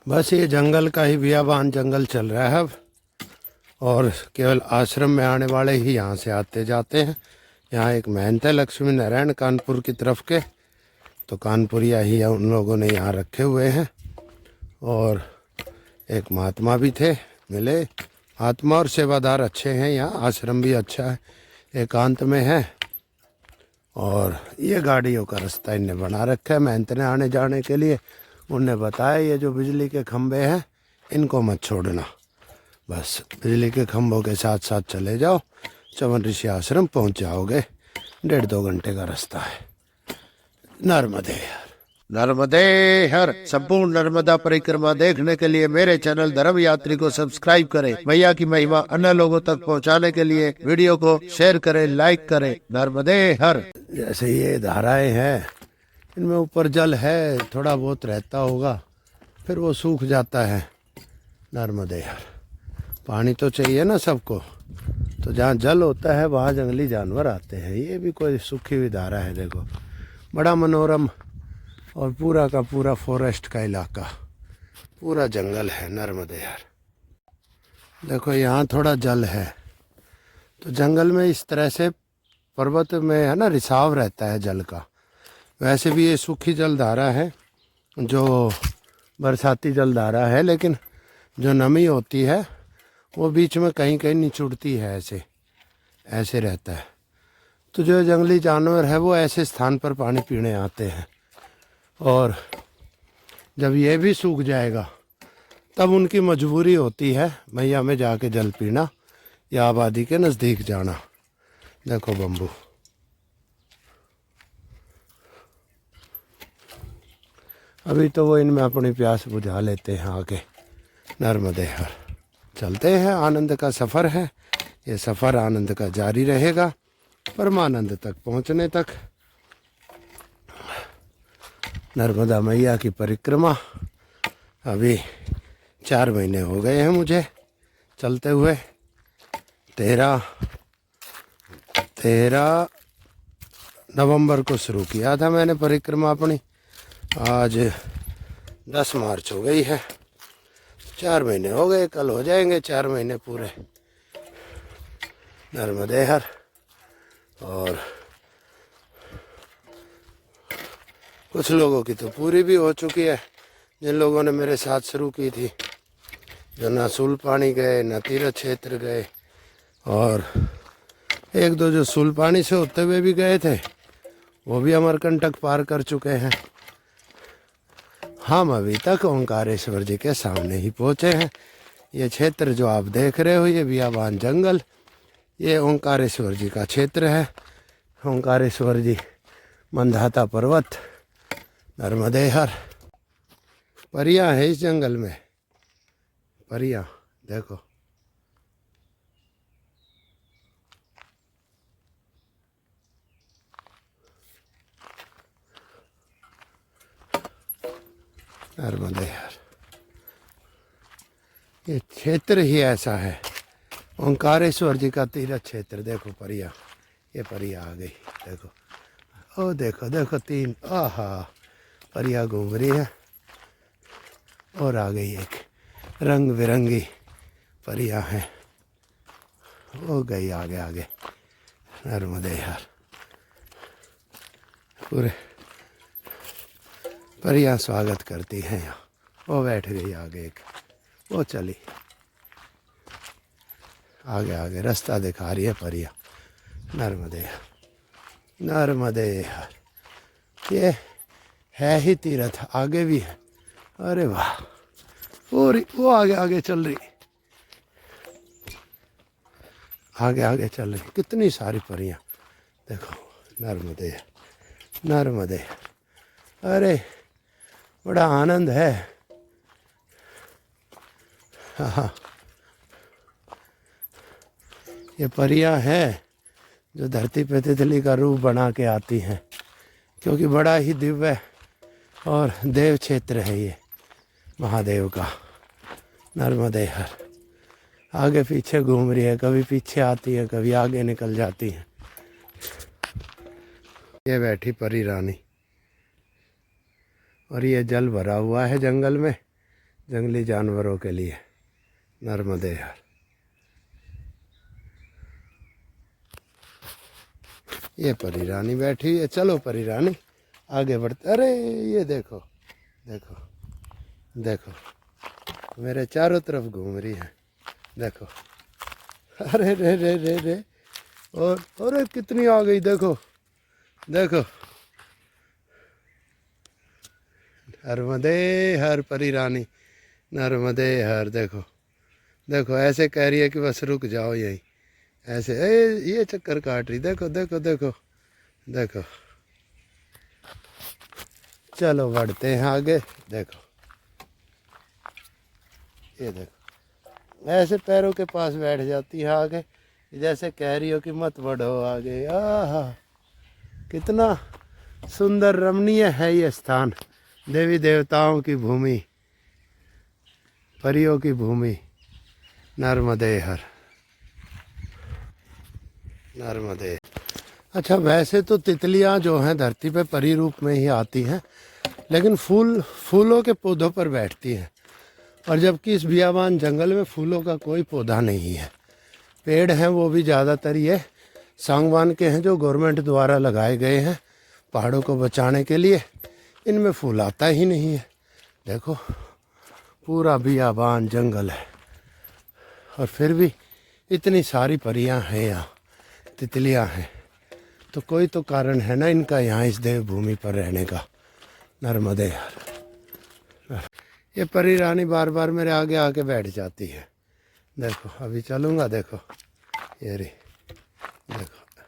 बस ये जंगल का ही बियाबान जंगल चल रहा है अब। और केवल आश्रम में आने वाले ही यहाँ से आते जाते हैं। यहाँ एक महंत है लक्ष्मी नारायण कानपुर की तरफ के, तो कानपुरिया ही उन लोगों ने यहाँ रखे हुए हैं। और एक महात्मा भी थे मिले। महात्मा और सेवादार अच्छे हैं, यहाँ आश्रम भी अच्छा है, एकांत में है। और ये गाड़ियों का रास्ता इनने बना रखा है महंत ने आने जाने के लिए। उनने बताया ये जो बिजली के खंभे हैं इनको मत छोड़ना, बस बिजली के खंभों के साथ साथ चले जाओ, चवन ऋषि आश्रम पहुंच जाओगे। 1.5-2 घंटे का रास्ता है। नर्मदे हर। नर्मदे हर। संपूर्ण नर्मदा परिक्रमा देखने के लिए मेरे चैनल धर्म यात्री को सब्सक्राइब करें। मैया की महिमा अन्य लोगों तक पहुंचाने के लिए वीडियो को शेयर करें, लाइक करें। नर्मदे हर। जैसे ये धाराएं हैं, इनमें ऊपर जल है, थोड़ा बहुत रहता होगा, फिर वो सूख जाता है। नर्मदे हर। पानी तो चाहिए ना सबको, तो जहाँ जल होता है वहाँ जंगली जानवर आते हैं। ये भी कोई सूखी हुई धारा है, देखो बड़ा मनोरम। और पूरा का पूरा फॉरेस्ट का इलाका, पूरा जंगल है। नर्मदे हर। देखो यहाँ थोड़ा जल है, तो जंगल में इस तरह से पर्वत में है ना रिसाव रहता है जल का। वैसे भी ये सूखी जलधारा है, जो बरसाती जलधारा है, लेकिन जो नमी होती है वो बीच में कहीं कहीं निचुड़ती है, ऐसे ऐसे रहता है। तो जो जंगली जानवर है वो ऐसे स्थान पर पानी पीने आते हैं। और जब ये भी सूख जाएगा तब उनकी मजबूरी होती है मैया में जाके जल पीना या आबादी के नज़दीक जाना। देखो बम्बू, अभी तो वो इनमें अपनी प्यास बुझा लेते हैं आके। नर्मदे हर। चलते हैं, आनंद का सफ़र है ये। सफ़र आनंद का जारी रहेगा परमानंद तक पहुँचने तक। नर्मदा मैया की परिक्रमा अभी 4 महीने हो गए हैं मुझे चलते हुए। 13 नवंबर को शुरू किया था मैंने परिक्रमा अपनी। आज 10 मार्च हो गई है। 4 महीने हो गए, कल हो जाएंगे 4 महीने पूरे। नर्मदे हर। और कुछ लोगों की तो पूरी भी हो चुकी है, जिन लोगों ने मेरे साथ शुरू की थी, जो ना सुलपानी गए ना तीर्थ क्षेत्र गए। और 1-2 जो सुलपानी से होते हुए भी गए थे वो भी अमरकंटक पार कर चुके हैं। हम अभी तक ओंकारेश्वर जी के सामने ही पहुँचे हैं। ये क्षेत्र जो आप देख रहे हो, ये बियाबान जंगल, ये ओंकारेश्वर जी का क्षेत्र है। ओंकारेश्वर जी मंदाता पर्वत। नर्मदे हर। परियां है इस जंगल में, परियां देखो। नर्मदे हर। ये क्षेत्र ही ऐसा है, ओंकारेश्वर जी का तीर्थ क्षेत्र। देखो परियां, ये परियां आ गई, देखो ओ देखो देखो 3, आहा परियां घूम रही है। और आ गई एक रंग बिरंगी परियां है, वो गई आगे आगे। नर्मदे हर। पूरे परियां स्वागत करती हैं यहाँ। वो बैठ गई आगे एक, वो चली आगे आगे, रास्ता दिखा रही है परियां। नर्मदे हर। नर्मदे हर। ये है ही तीर्थ, आगे भी है। अरे वाह, वो आगे आगे चल रही, आगे आगे चल रही, कितनी सारी परियां देखो। नर्मदे नर्मदे। अरे बड़ा आनंद है। हाँ, ये परियां है जो धरती पे तितली का रूप बना के आती हैं, क्योंकि बड़ा ही दिव्य और देव क्षेत्र है ये महादेव का। नर्मदे हर। आगे पीछे घूम रही है, कभी पीछे आती है, कभी आगे निकल जाती है। ये बैठी परी रानी। और ये जल भरा हुआ है जंगल में, जंगली जानवरों के लिए नर्मदे हर। ये परी रानी बैठी है। चलो परी रानी आगे बढ़ते। अरे ये देखो देखो देखो, मेरे चारों तरफ घूम रही है। देखो, अरे रे रे रे रे, और अरे कितनी आ गई, देखो देखो। नर्मदे हर परी रानी, नर्मदे हर। देखो देखो, ऐसे कह रही है कि बस रुक जाओ यहीं, ऐसे ये चक्कर काट रही। देखो देखो देखो देखो। चलो बढ़ते हैं आगे। देखो ये देखो, ऐसे पैरों के पास बैठ जाती है आगे, जैसे कह रही हो कि मत बढ़ो आगे। आहा, कितना सुंदर रमणीय है ये स्थान। देवी देवताओं की भूमि, परियों की भूमि, नर्मदे हर, नर्मदे। अच्छा, वैसे तो तितलियां जो हैं धरती पे परी रूप में ही आती हैं, लेकिन फूलों के पौधों पर बैठती हैं। और जबकि इस बियाबान जंगल में फूलों का कोई पौधा नहीं है। पेड़ हैं वो भी ज़्यादातर ये सागवान के हैं, जो गवर्नमेंट द्वारा लगाए गए हैं पहाड़ों को बचाने के लिए। इनमें फूल आता ही नहीं है। देखो, पूरा बियाबान जंगल है, और फिर भी इतनी सारी परियां हैं यहाँ, तितलियां हैं। तो कोई तो कारण है ना इनका यहाँ इस देवभूमि पर रहने का। नर्मदे यार, ये परी रानी बार बार मेरे आगे आके बैठ जाती है। देखो अभी चलूँगा, देखो ये रही, देखो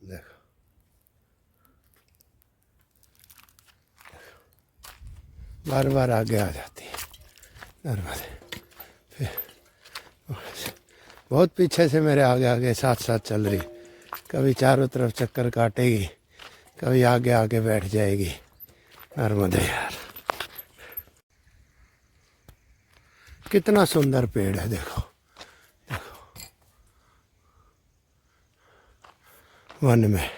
देखो बार बार आगे आ जाती है नर्मदे। फिर बहुत पीछे से मेरे आगे आगे साथ साथ चल रही, कभी चारों तरफ चक्कर काटेगी, कभी आगे आगे बैठ जाएगी। नर्मदे यार, कितना सुंदर पेड़ है। देखो देखो, वन में,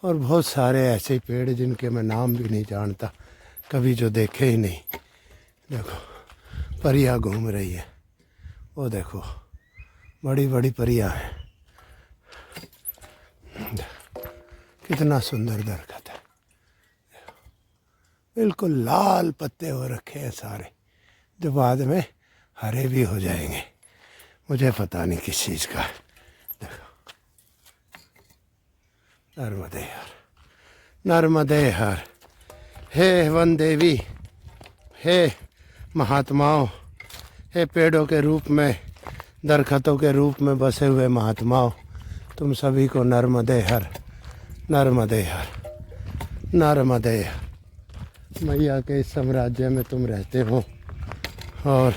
और बहुत सारे ऐसे पेड़ जिनके मैं नाम भी नहीं जानता, कभी जो देखे ही नहीं। देखो परियां घूम रही है, वो देखो बड़ी बड़ी परियां हैं। कितना सुंदर दरख्त है, बिल्कुल लाल पत्ते हो रखे हैं सारे, जो बाद में हरे भी हो जाएंगे। मुझे पता नहीं किस चीज़ का है। देखो, नर्मदे हर, नर्मदे हर। हे वन देवी, हे महात्माओं, हे पेड़ों के रूप में, दरख्तों के रूप में बसे हुए महात्माओं, तुम सभी को नर्मदे हर, नर्मदे हर, नर्मदे हर। मैया के इस साम्राज्य में तुम रहते हो, और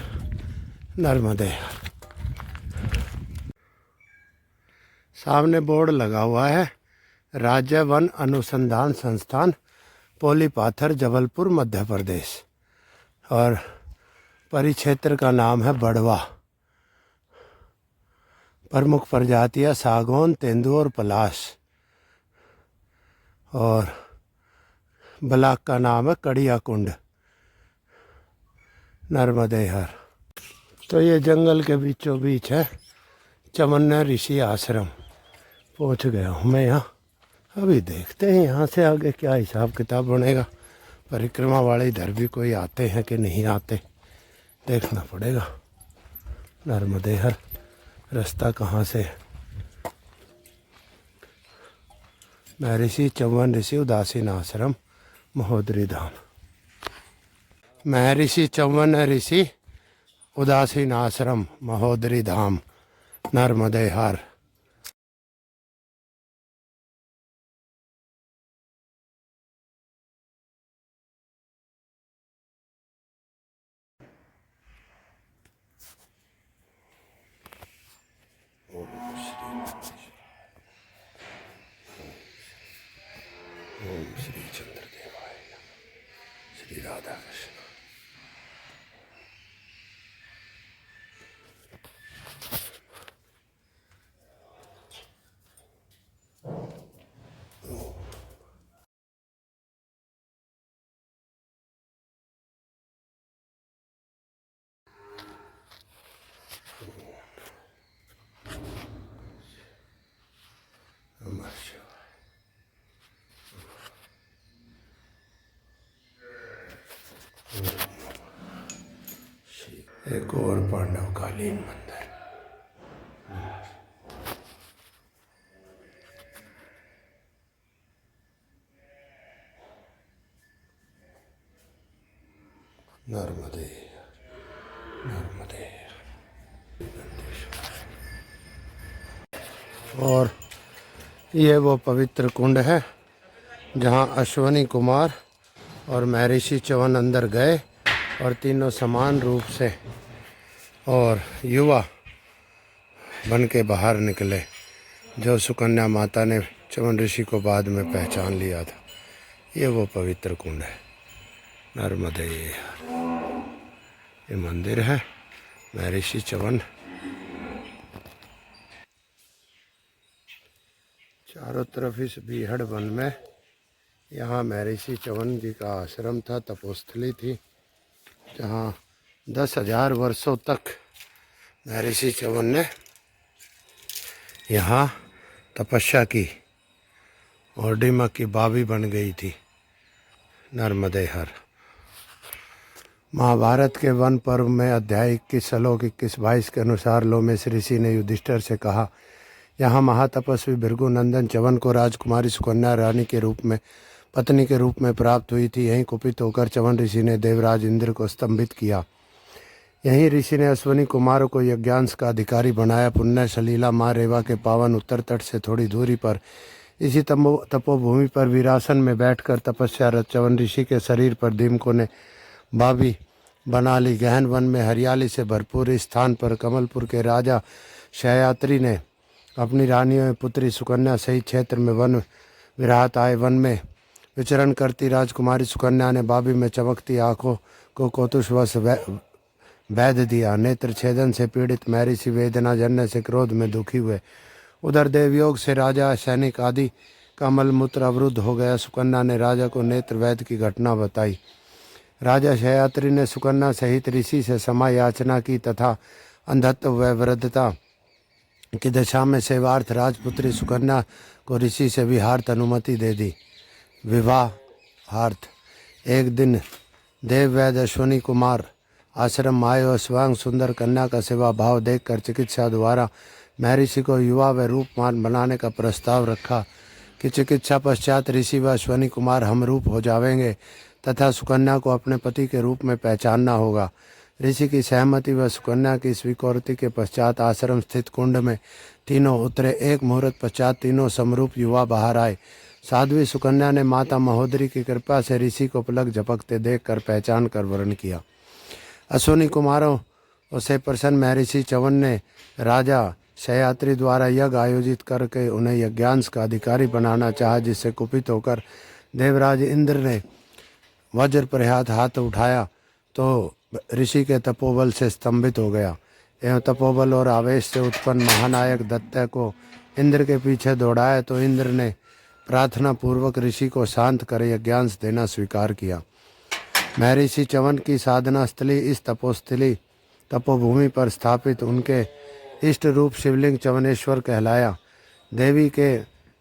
नर्मदे हर। सामने बोर्ड लगा हुआ है, राज्य वन अनुसंधान संस्थान, पोलीपाथर, जबलपुर, मध्य प्रदेश। और परिक्षेत्र का नाम है बड़वा। प्रमुख प्रजातियाँ सागौन, तेंदुआ और पलाश। और ब्लॉक का नाम है कड़िया कुंड। नर्मदे हर। तो ये जंगल के बीचों बीच है चमन्ना ऋषि आश्रम। पहुंच गया हूँ मैं यहाँ। अभी देखते हैं यहाँ से आगे क्या हिसाब किताब बनेगा। परिक्रमा वाले इधर भी कोई आते हैं कि नहीं आते, देखना पड़ेगा। नर्मदे हर, रास्ता कहाँ से है? महर्षि चौवन ऋषि उदासीन आश्रम, महोदरी धाम। महर्षि चौवन ऋषि उदासीन आश्रम, महोदरी धाम, नर्मदे हर। ओम श्री चंद्रदेवाय, श्री राधा कृष्ण। एक और पांडवकालीन मंदिर। नर्मदे नर्मदे। और ये वो पवित्र कुंड है जहाँ अश्वनी कुमार और महर्षि च्यवन अंदर गए और तीनों समान रूप से और युवा बन के बाहर निकले, जो सुकन्या माता ने च्यवन ऋषि को बाद में पहचान लिया था। ये वो पवित्र कुंड है नर्मदे। ये मंदिर है महर्षि च्यवन। चारों तरफ इस बीहड़ वन में यहाँ महर्षि च्यवन जी का आश्रम था, तपोस्थली थी, जहाँ 10,000 वर्षों तक महर्षि च्यवन ने यहाँ तपस्या की और डिमक की बावी बन गई थी। नर्मदे हर। महाभारत के वन पर्व में अध्याय 21 श्लोक 21-22 के अनुसार लोमेश ऋषि ने युधिष्ठिर से कहा, यहाँ महातपस्वी भृगु नंदन च्यवन को राजकुमारी सुकन्या रानी के रूप में पत्नी के रूप में प्राप्त हुई थी। यहीं कुपित होकर च्यवन ऋषि ने देवराज इंद्र को स्तंभित किया। यहीं ऋषि ने अश्वनी कुमारों को यज्ञांश का अधिकारी बनाया। पुण्य सलीला माँ रेवा के पावन उत्तर तट से थोड़ी दूरी पर इसी तपोभूमि पर वीरासन में बैठकर तपस्यारत च्यवन ऋषि के शरीर पर दीमकों ने बावी बना ली। गहन वन में हरियाली से भरपूर इस स्थान पर कमलपुर के राजा शयात्री ने अपनी रानियों एवं पुत्री सुकन्या सहित क्षेत्र में वन विराहत आए। वन में विचरण करती राजकुमारी सुकन्या ने बावी में चमकती आंखों को कौतूहलवश वैध दिया। नेत्र छेदन से पीड़ित महर्षि वेदना जन्य से क्रोध में दुखी हुए। उधर देवयोग से राजा सैनिक आदि का मलमूत्र अवरुद्ध हो गया। सुकन्या ने राजा को नेत्र वैद की घटना बताई। राजा शयात्री ने सुकन्या सहित ऋषि से क्षमा याचना की तथा अंधत्व व वृद्धता की दशा में सेवार्थ राजपुत्री सुकन्या को ऋषि से विहार्थ अनुमति दे दी। विवाहार्थ एक दिन देववैद अश्वनी कुमार आश्रम आए और स्वयं सुंदर कन्या का सेवा भाव देखकर चिकित्सा द्वारा महर्षि को युवा व रूपमान बनाने का प्रस्ताव रखा कि चिकित्सा पश्चात ऋषि व अश्वनी कुमार हमरूप हो जाएंगे तथा सुकन्या को अपने पति के रूप में पहचानना होगा। ऋषि की सहमति व सुकन्या की स्वीकृति के पश्चात आश्रम स्थित कुंड में तीनों उतरे। एक मुहूर्त पश्चात तीनों समरूप युवा बाहर आए। साध्वी सुकन्या ने माता महोदरी की कृपा से ऋषि को पलक झपकते देखकर पहचान कर वर्ण किया। अश्वनी कुमारों उसे प्रसन्न महर्षि च्यवन ने राजा शयात्री द्वारा यज्ञ आयोजित करके उन्हें यज्ञांश का अधिकारी बनाना चाहा, जिससे कुपित होकर देवराज इंद्र ने वज्र प्रहात हाथ उठाया तो ऋषि के तपोबल से स्तंभित हो गया। एवं तपोबल और आवेश से उत्पन्न महानायक दत्तय को इंद्र के पीछे दौड़ाया तो इंद्र ने प्रार्थना पूर्वक ऋषि को शांत कर यज्ञांश देना स्वीकार किया। महर्षि च्यवन की साधना स्थली इस तपोभूमि पर स्थापित उनके इष्ट रूप शिवलिंग च्यवनेश्वर कहलाया। देवी के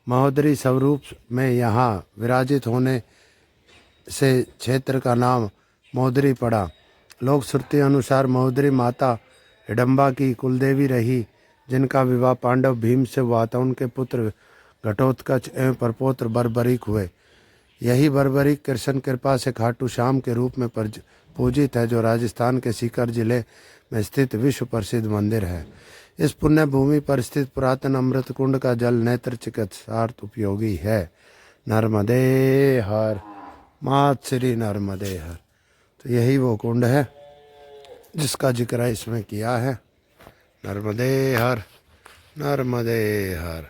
महोदरी स्वरूप में यहाँ विराजित होने से क्षेत्र का नाम महोदरी पड़ा। लोक श्रुति अनुसार महोदरी माता हिडम्बा की कुलदेवी रही, जिनका विवाह पांडव भीम से हुआ था। उनके पुत्र घटोत्कच एवं परपौत्र बर्बरीक हुए। यही बर्बरीक कृष्ण कृपा से खाटू श्याम के रूप में पूजित है, जो राजस्थान के सीकर जिले में स्थित विश्व प्रसिद्ध मंदिर है। इस पुण्य भूमि पर स्थित पुरातन अमृत कुंड का जल नेत्र चिकित्सार्थ उपयोगी है। नर्मदे हर। मात श्री नर्मदे हर। तो यही वो कुंड है जिसका जिक्र इसमें किया है। नर्मदे हर नर्मदे हर।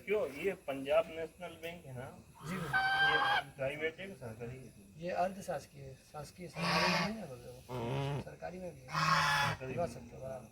क्यों ये पंजाब नेशनल बैंक है ना जी, ये प्राइवेट है कि सरकारी है? ये अर्ध शासकीय है, शासकीय सरकारी में है, सरकारी में भी है, करवा सकते हो आप।